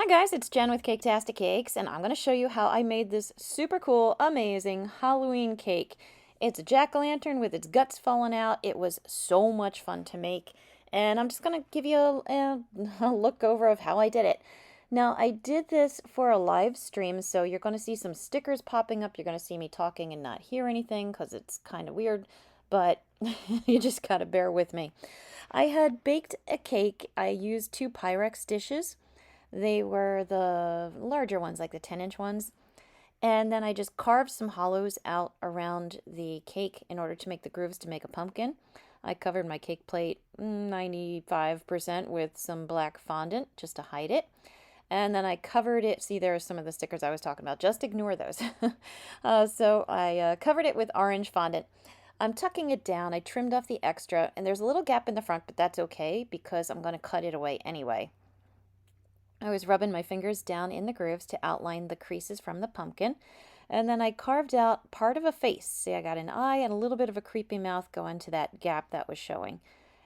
guys, it's Jen with Caketastic Cakes, and I'm going to show you how I made this super cool, amazing Halloween cake. It's a jack-o'-lantern with its guts falling out. It was so much fun to make, and I'm just going to give you a look over of how I did it. Now, I did this for a live stream, so you're going to see some stickers popping up. You're going to see me talking and not hear anything because it's kind of weird, but you just got to bear with me. I had baked a cake. I used 2 Pyrex dishes. They were the larger ones, like the 10-inch ones. And then I just carved some hollows out around the cake in order to make the grooves to make a pumpkin. I covered my cake plate 95% with some black fondant just to hide it. And then I covered it. See, there are some of the stickers I was talking about. Just ignore those. So I covered it with orange fondant. I'm tucking it down. I trimmed off the extra, and there's a little gap in the front, but that's okay because I'm going to cut it away anyway. I was rubbing my fingers down in the grooves to outline the creases from the pumpkin. And then I carved out part of a face. See, I got an eye and a little bit of a creepy mouth going to that gap that was showing.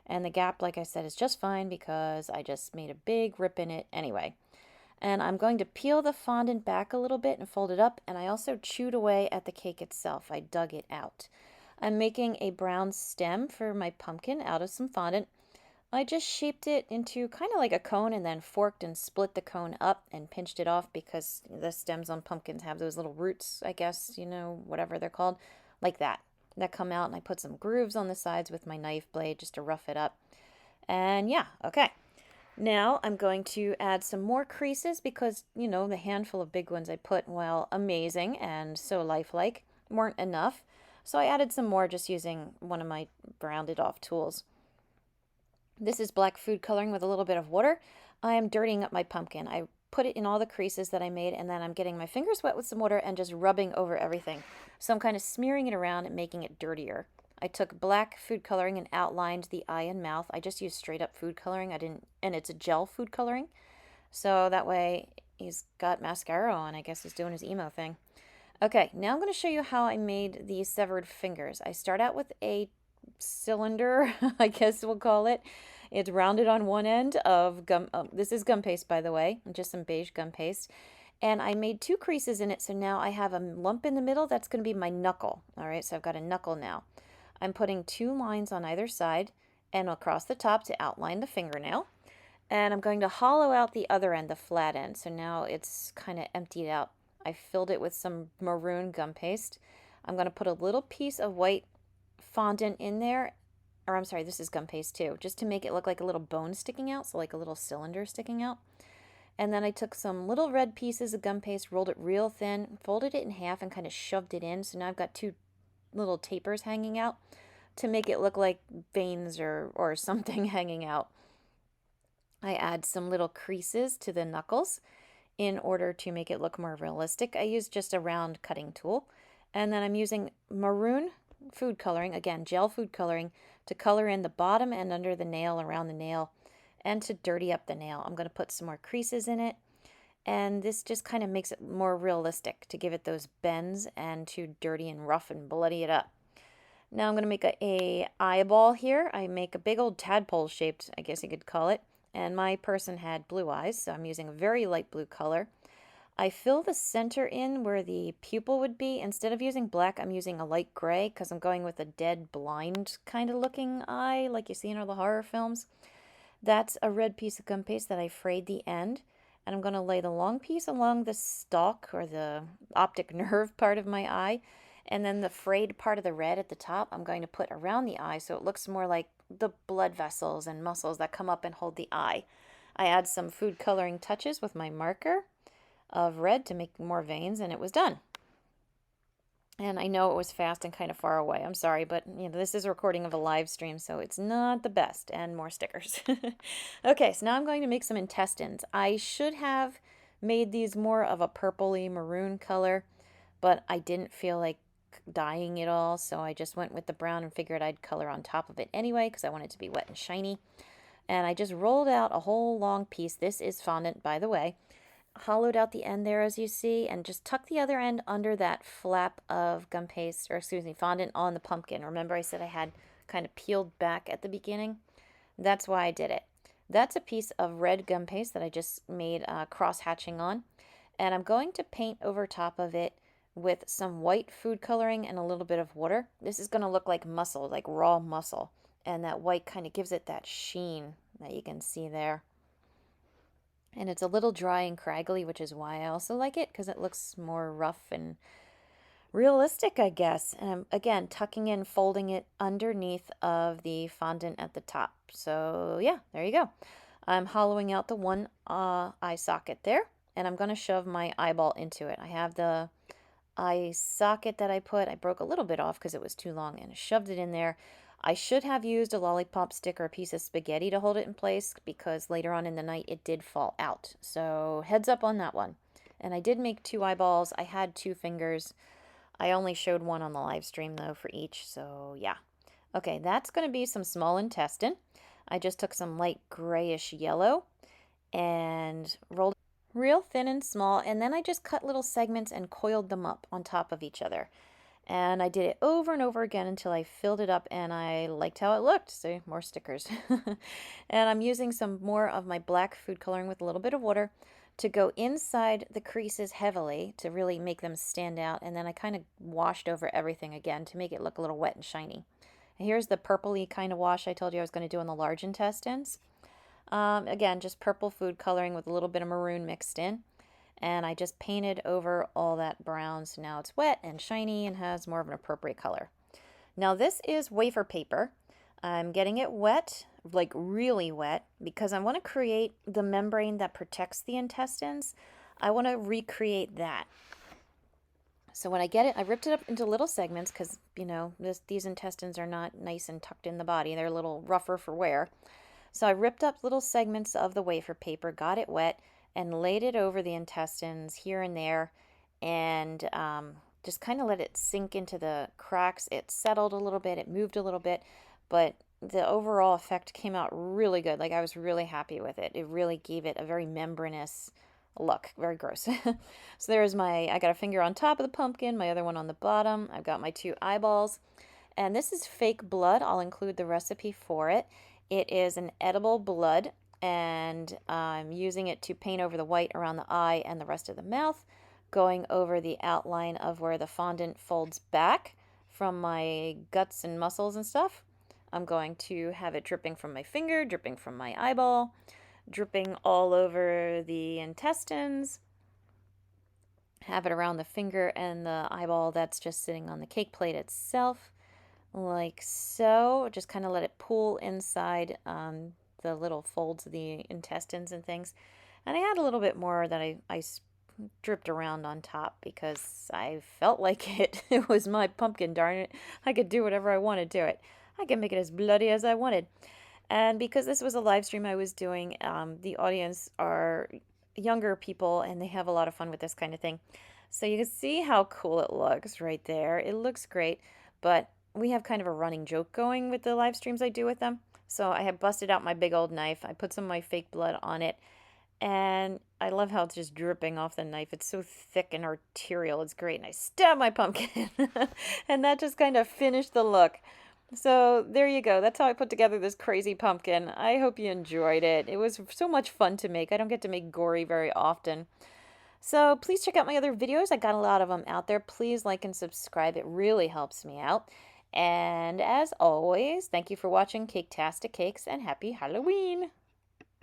And the gap, like I said, is just fine because I just made a big rip in it anyway. And I'm going to peel the fondant back a little bit and fold it up. And I also chewed away at the cake itself. I dug it out. I'm making a brown stem for my pumpkin out of some fondant. I just shaped it into kind of like a cone and then forked and split the cone up and pinched it off because the stems on pumpkins have those little roots, I guess, whatever they're called, like that come out. And I put some grooves on the sides with my knife blade just to rough it up. And yeah, okay. Now I'm going to add some more creases because, the handful of big ones I put, well, amazing and so lifelike, weren't enough. So I added some more just using one of my rounded off tools. This is black food coloring with a little bit of water. I am dirtying up my pumpkin. I put it in all the creases that I made, and then I'm getting my fingers wet with some water and just rubbing over everything. So I'm kind of smearing it around and making it dirtier. I took black food coloring and outlined the eye and mouth. I just used straight up food coloring. And it's a gel food coloring. So that way he's got mascara on. I guess he's doing his emo thing. Okay, now I'm going to show you how I made these severed fingers. I start out with a cylinder, I guess we'll call it. It's rounded on one end of gum. This is gum paste, by the way, just some beige gum paste. And I made 2 creases in it, so now I have a lump in the middle. That's going to be my knuckle. All right, so I've got a knuckle now. I'm putting 2 lines on either side and across the top to outline the fingernail. And I'm going to hollow out the other end, the flat end. So now it's kind of emptied out. I filled it with some maroon gum paste. I'm going to put a little piece of white fondant in there, or I'm sorry, this is gum paste too, just to make it look like a little bone sticking out, so like a little cylinder sticking out. And then I took some little red pieces of gum paste, rolled it real thin, folded it in half and kind of shoved it in. So now I've got 2 little tapers hanging out to make it look like veins or something hanging out. I add some little creases to the knuckles in order to make it look more realistic. I used just a round cutting tool. And then I'm using maroon food coloring, again, gel food coloring, to color in the bottom and under the nail, around the nail, and to dirty up the nail. I'm going to put some more creases in it, and this just kind of makes it more realistic to give it those bends and to dirty and rough and bloody it up. Now I'm going to make a eyeball here. I make a big old tadpole shaped, I guess you could call it, and my person had blue eyes, so I'm using a very light blue color. I fill the center in where the pupil would be. Instead of using black, I'm using a light gray because I'm going with a dead blind kind of looking eye like you see in all the horror films. That's a red piece of gum paste that I frayed the end. And I'm going to lay the long piece along the stalk or the optic nerve part of my eye. And then the frayed part of the red at the top, I'm going to put around the eye so it looks more like the blood vessels and muscles that come up and hold the eye. I add some food coloring touches with my marker of red to make more veins, and it was done. And I know it was fast and kind of far away. I'm sorry, but this is a recording of a live stream, so it's not the best. And more stickers. Okay, so now I'm going to make some intestines. I should have made these more of a purpley maroon color, but I didn't feel like dyeing it all, so I just went with the brown and figured I'd color on top of it anyway because I want it to be wet and shiny. And I just rolled out a whole long piece. This is fondant, by the way. Hollowed out the end there as you see, and just tuck the other end under that flap of gum paste, or excuse me, fondant on the pumpkin. Remember I said I had kind of peeled back at the beginning? That's why I did it. That's a piece of red gum paste that I just made cross hatching on. And I'm going to paint over top of it with some white food coloring and a little bit of water. This is going to look like muscle, like raw muscle. And that white kind of gives it that sheen that you can see there. And it's a little dry and craggly, which is why I also like it, because it looks more rough and realistic, I guess. And I'm, again, tucking in, folding it underneath of the fondant at the top. So yeah, there you go. I'm hollowing out the one eye socket there, and I'm going to shove my eyeball into it. I have the eye socket that I broke a little bit off because it was too long, and shoved it in there. I should have used a lollipop stick or a piece of spaghetti to hold it in place because later on in the night it did fall out. So heads up on that one. And I did make 2 eyeballs. I had 2 fingers. I only showed one on the live stream though for each, so yeah. Okay, that's going to be some small intestine. I just took some light grayish yellow and rolled real thin and small, and then I just cut little segments and coiled them up on top of each other. And I did it over and over again until I filled it up and I liked how it looked. So more stickers. And I'm using some more of my black food coloring with a little bit of water to go inside the creases heavily to really make them stand out. And then I kind of washed over everything again to make it look a little wet and shiny. And here's the purpley kind of wash I told you I was going to do on the large intestines. Again, just purple food coloring with a little bit of maroon mixed in. And I just painted over all that brown, so now it's wet and shiny and has more of an appropriate color. Now this is wafer paper. I'm getting it wet, like really wet, because I want to create the membrane that protects the intestines. I want to recreate that. So when I get it, I ripped it up into little segments because, you know, these intestines are not nice and tucked in the body. They're a little rougher for wear. So I ripped up little segments of the wafer paper, got it wet, and laid it over the intestines here and there, and just kind of let it sink into the cracks. It settled a little bit, it moved a little bit, but the overall effect came out really good. Like, I was really happy with it. It really gave it a very membranous look. Very gross. So there's I got a finger on top of the pumpkin, my other one on the bottom. I've got my 2 eyeballs. And this is fake blood. I'll include the recipe for it. It is an edible blood, and I'm using it to paint over the white around the eye and the rest of the mouth, going over the outline of where the fondant folds back from my guts and muscles and stuff. I'm going to have it dripping from my finger, dripping from my eyeball, dripping all over the intestines, have it around the finger and the eyeball that's just sitting on the cake plate itself, like so. Just kind of let it pool inside the little folds of the intestines and things. And I had a little bit more that I dripped around on top because I felt like it. It was my pumpkin, darn it. I could do whatever I wanted to it. I could make it as bloody as I wanted. And because this was a live stream I was doing, the audience are younger people and they have a lot of fun with this kind of thing. So you can see how cool it looks right there. It looks great, but we have kind of a running joke going with the live streams I do with them. So I have busted out my big old knife. I put some of my fake blood on it. And I love how it's just dripping off the knife. It's so thick and arterial. It's great. And I stabbed my pumpkin. And that just kind of finished the look. So there you go. That's how I put together this crazy pumpkin. I hope you enjoyed it. It was so much fun to make. I don't get to make gory very often. So please check out my other videos. I got a lot of them out there. Please like and subscribe. It really helps me out. And as always, thank you for watching Caketastic Cakes, and happy Halloween!